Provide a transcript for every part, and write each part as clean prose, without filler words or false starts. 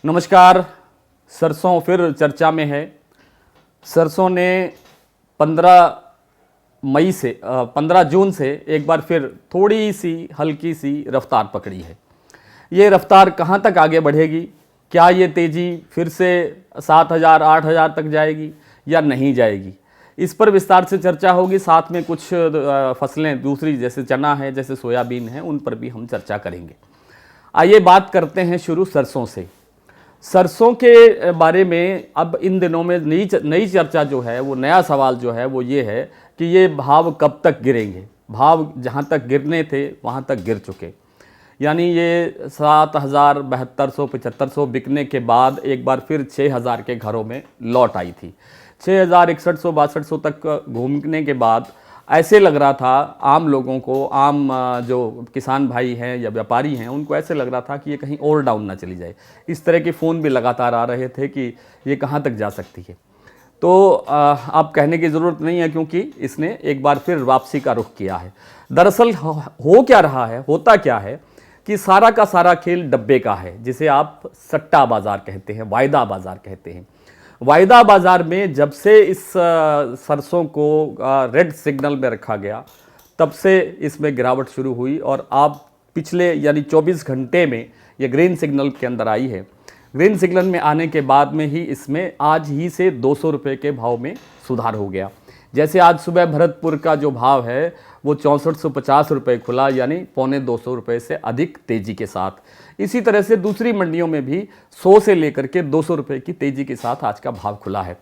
नमस्कार। सरसों फिर चर्चा में है। सरसों ने 15 जून से एक बार फिर थोड़ी सी हल्की सी रफ्तार पकड़ी है। ये रफ्तार कहाँ तक आगे बढ़ेगी? क्या ये तेज़ी फिर से 7,000 8,000 तक जाएगी या नहीं जाएगी? इस पर विस्तार से चर्चा होगी। साथ में कुछ फसलें दूसरी जैसे चना है, जैसे सोयाबीन है, उन पर भी हम चर्चा करेंगे। आइए बात करते हैं शुरू सरसों से। सरसों के बारे में अब इन दिनों में नई चर्चा जो है, वो नया सवाल जो है वो ये है कि ये भाव कब तक गिरेंगे। भाव जहाँ तक गिरने थे वहाँ तक गिर चुके, यानी ये 7,000 7,200 7,500 बिकने के बाद एक बार फिर 6,000 के घरों में लौट आई थी। 6,000 6100 6200 तक घूमने के बाद ऐसे लग रहा था आम लोगों को, आम जो किसान भाई हैं या व्यापारी हैं, उनको ऐसे लग रहा था कि ये कहीं और डाउन ना चली जाए। इस तरह के फ़ोन भी लगातार आ रहे थे कि ये कहाँ तक जा सकती है। तो अब कहने की ज़रूरत नहीं है, क्योंकि इसने एक बार फिर वापसी का रुख किया है। दरअसल हो क्या रहा है, होता क्या है कि सारा का सारा खेल डब्बे का है, जिसे आप सट्टा बाज़ार कहते हैं, वायदा बाज़ार कहते हैं। वायदा बाज़ार में जब से इस सरसों को रेड सिग्नल में रखा गया, तब से इसमें गिरावट शुरू हुई और आप पिछले यानी 24 घंटे में ये ग्रीन सिग्नल के अंदर आई है। ग्रीन सिग्नल में आने के बाद में ही इसमें आज ही से 200 रुपये के भाव में सुधार हो गया। जैसे आज सुबह भरतपुर का जो भाव है वो 6450 रुपये खुला, यानी पौने 200 रुपये से अधिक तेज़ी के साथ। इसी तरह से दूसरी मंडियों में भी 100 से लेकर के 200 रुपये की तेज़ी के साथ आज का भाव खुला है।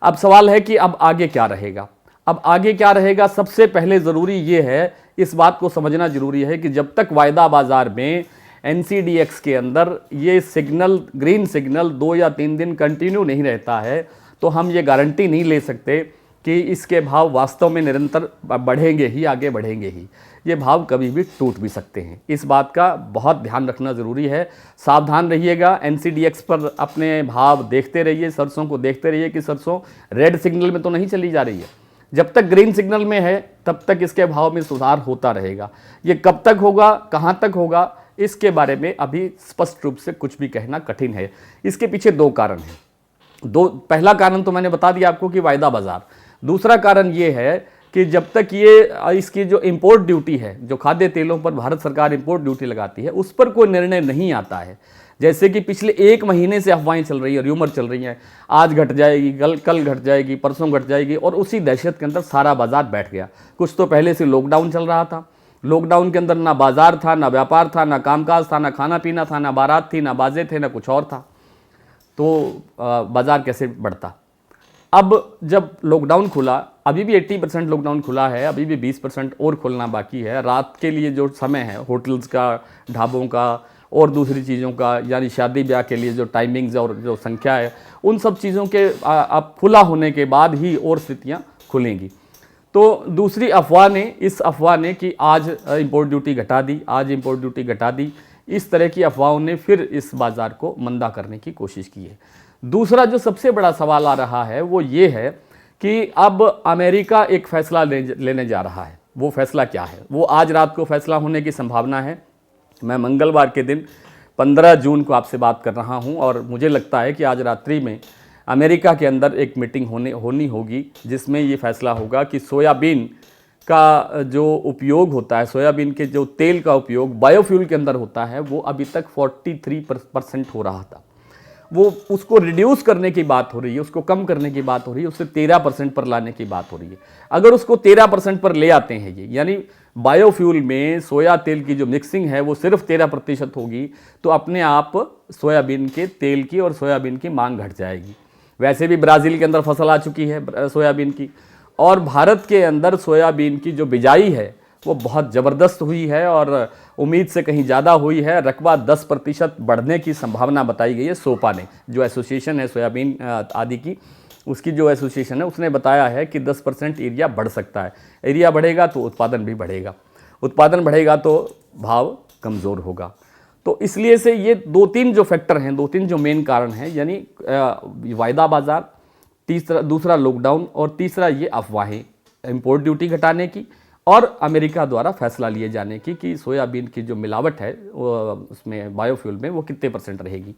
अब सवाल है कि अब आगे क्या रहेगा। अब आगे क्या रहेगा, सबसे पहले ज़रूरी ये है, इस बात को समझना ज़रूरी है कि जब तक वायदा बाज़ार में NCDX के अंदर ये सिग्नल, ग्रीन सिग्नल 2 या 3 दिन कंटिन्यू नहीं रहता है, तो हम ये गारंटी नहीं ले सकते कि इसके भाव वास्तव में निरंतर बढ़ेंगे ही, आगे बढ़ेंगे ही। ये भाव कभी भी टूट भी सकते हैं। इस बात का बहुत ध्यान रखना ज़रूरी है। सावधान रहिएगा। NCDX पर अपने भाव देखते रहिए, सरसों को देखते रहिए कि सरसों रेड सिग्नल में तो नहीं चली जा रही है। जब तक ग्रीन सिग्नल में है तब तक इसके भाव में सुधार होता रहेगा। ये कब तक होगा, कहाँ तक होगा, इसके बारे में अभी स्पष्ट रूप से कुछ भी कहना कठिन है। इसके पीछे 2 कारण हैं। पहला कारण तो मैंने बता दिया आपको कि वायदा बाज़ार। दूसरा कारण ये है कि जब तक ये इसकी जो इंपोर्ट ड्यूटी है, जो खाद्य तेलों पर भारत सरकार इंपोर्ट ड्यूटी लगाती है, उस पर कोई निर्णय नहीं आता है। जैसे कि पिछले 1 महीने से अफवाहें चल रही है, र्यूमर चल रही हैं, आज घट जाएगी, कल घट जाएगी, परसों घट जाएगी, और उसी दहशत के अंदर सारा बाजार बैठ गया। कुछ तो पहले से लॉकडाउन चल रहा था। लॉकडाउन के अंदर ना बाजार था, ना व्यापार था, ना कामकाज था, ना खाना पीना था, ना बारात थी, ना बाजे थे, ना कुछ और था। तो बाजार कैसे बढ़ता? अब जब लॉकडाउन खुला, अभी भी 80% लॉकडाउन खुला है, अभी भी 20% और खुलना बाकी है। रात के लिए जो समय है होटल्स का, ढाबों का और दूसरी चीज़ों का, यानी शादी ब्याह के लिए जो टाइमिंग्स और जो संख्या है, उन सब चीज़ों के अब खुला होने के बाद ही और स्थितियाँ खुलेंगी। तो दूसरी इस अफवाह ने कि आज इंपोर्ट ड्यूटी घटा दी, आज इंपोर्ट ड्यूटी घटा दी, इस तरह की अफवाहों ने फिर इस बाज़ार को मंदा करने की कोशिश की है। दूसरा जो सबसे बड़ा सवाल आ रहा है वो ये है कि अब अमेरिका एक फ़ैसला लेने जा रहा है। वो फ़ैसला क्या है? वो आज रात को फ़ैसला होने की संभावना है। मैं मंगलवार के दिन 15 जून को आपसे बात कर रहा हूं, और मुझे लगता है कि आज रात्रि में अमेरिका के अंदर एक मीटिंग होनी होगी, जिसमें ये फ़ैसला होगा कि सोयाबीन का जो उपयोग होता है, सोयाबीन के जो तेल का उपयोग बायोफ्यूल के अंदर होता है, वो अभी तक 43% हो रहा था। वो उसको रिड्यूस करने की बात हो रही है, उसको कम करने की बात हो रही है, उससे 13% पर लाने की बात हो रही है। अगर उसको 13% पर ले आते हैं, ये यानी बायोफ्यूल में सोया तेल की जो मिक्सिंग है वो सिर्फ 13% होगी, तो अपने आप सोयाबीन के तेल की और सोयाबीन की मांग घट जाएगी। वैसे भी ब्राज़ील के अंदर फसल आ चुकी है सोयाबीन की, और भारत के अंदर सोयाबीन की जो बिजाई है वो बहुत ज़बरदस्त हुई है और उम्मीद से कहीं ज़्यादा हुई है। रकबा 10% बढ़ने की संभावना बताई गई है। सोपा ने, जो एसोसिएशन है सोयाबीन आदि की, उसकी जो एसोसिएशन है, उसने बताया है कि 10% एरिया बढ़ सकता है। एरिया बढ़ेगा तो उत्पादन भी बढ़ेगा, उत्पादन बढ़ेगा तो भाव कमज़ोर होगा। तो इसलिए से ये 2-3 जो फैक्टर हैं, 2-3 जो मेन कारण हैं, यानी वायदा बाज़ार, दूसरा लॉकडाउन, और तीसरा ये अफवाहें इंपोर्ट ड्यूटी घटाने की और अमेरिका द्वारा फैसला लिए जाने की कि सोयाबीन की जो मिलावट है उसमें बायोफ्यूल में वो कितने % रहेगी।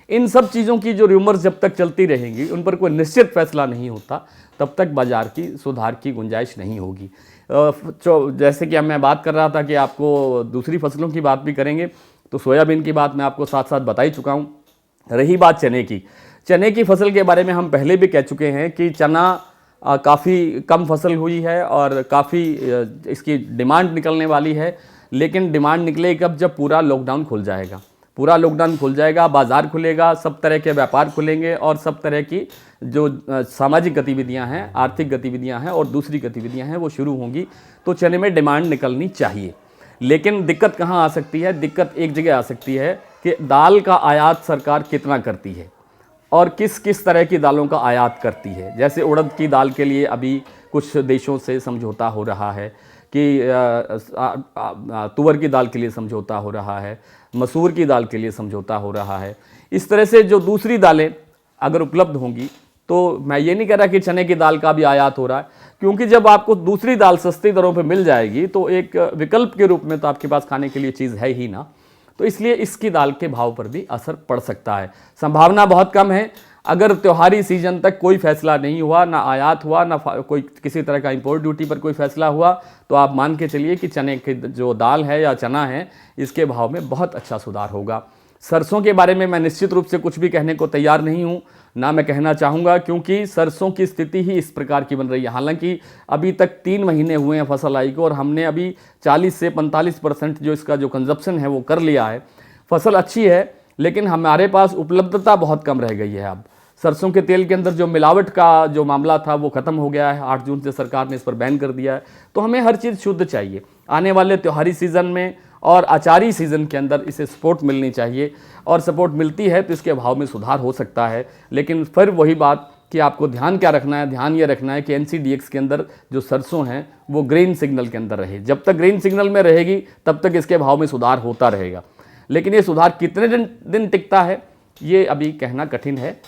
इन सब चीज़ों की जो र्यूमर्स जब तक चलती रहेंगी, उन पर कोई निश्चित फैसला नहीं होता, तब तक बाजार की सुधार की गुंजाइश नहीं होगी। जैसे कि मैं बात कर रहा था कि आपको दूसरी फसलों की बात भी करेंगे, तो सोयाबीन की बात मैं आपको साथ साथ बता ही चुका हूँ। रही बात चने की फसल के बारे में हम पहले भी कह चुके हैं कि चना काफ़ी कम फसल हुई है और काफ़ी इसकी डिमांड निकलने वाली है। लेकिन डिमांड निकलेगी कब? जब पूरा लॉकडाउन खुल जाएगा। पूरा लॉकडाउन खुल जाएगा, बाज़ार खुलेगा, सब तरह के व्यापार खुलेंगे और सब तरह की जो सामाजिक गतिविधियां हैं, आर्थिक गतिविधियां हैं और दूसरी गतिविधियां हैं वो शुरू होंगी, तो चने में डिमांड निकलनी चाहिए। लेकिन दिक्कत कहाँ आ सकती है? दिक्कत एक जगह आ सकती है कि दाल का आयात सरकार कितना करती है और किस किस तरह की दालों का आयात करती है। जैसे उड़द की दाल के लिए अभी कुछ देशों से समझौता हो रहा है कि तुअर की दाल के लिए समझौता हो रहा है, मसूर की दाल के लिए समझौता हो रहा है। इस तरह से जो दूसरी दालें अगर उपलब्ध होंगी, तो मैं ये नहीं कह रहा कि चने की दाल का भी आयात हो रहा है, क्योंकि जब आपको दूसरी दाल सस्ती दरों पे मिल जाएगी तो एक विकल्प के रूप में तो आपके पास खाने के लिए चीज़ है ही ना। तो इसलिए इसकी दाल के भाव पर भी असर पड़ सकता है। संभावना बहुत कम है। अगर त्योहारी सीजन तक कोई फैसला नहीं हुआ, ना आयात हुआ, ना कोई किसी तरह का इंपोर्ट ड्यूटी पर कोई फैसला हुआ, तो आप मान के चलिए कि चने की जो दाल है या चना है, इसके भाव में बहुत अच्छा सुधार होगा। सरसों के बारे में मैं निश्चित रूप से कुछ भी कहने को तैयार नहीं हूँ, ना मैं कहना चाहूँगा, क्योंकि सरसों की स्थिति ही इस प्रकार की बन रही है। हालांकि अभी तक 3 महीने हुए हैं फसल आई को और हमने अभी 40 से 45% जो इसका जो कंजप्शन है वो कर लिया है। फसल अच्छी है, लेकिन हमारे पास उपलब्धता बहुत कम रह गई है। अब सरसों के तेल के अंदर जो मिलावट का जो मामला था वो ख़त्म हो गया है। 8 जून से सरकार ने इस पर बैन कर दिया है। तो हमें हर चीज़ शुद्ध चाहिए। आने वाले त्योहारी सीज़न में और अचारी सीज़न के अंदर इसे सपोर्ट मिलनी चाहिए, और सपोर्ट मिलती है तो इसके भाव में सुधार हो सकता है। लेकिन फिर वही बात कि आपको ध्यान क्या रखना है? ध्यान ये रखना है कि NCDX के अंदर जो सरसों हैं वो ग्रीन सिग्नल के अंदर रहे। जब तक ग्रीन सिग्नल में रहेगी तब तक इसके भाव में सुधार होता रहेगा। लेकिन ये सुधार कितने दिन टिकता है, ये अभी कहना कठिन है।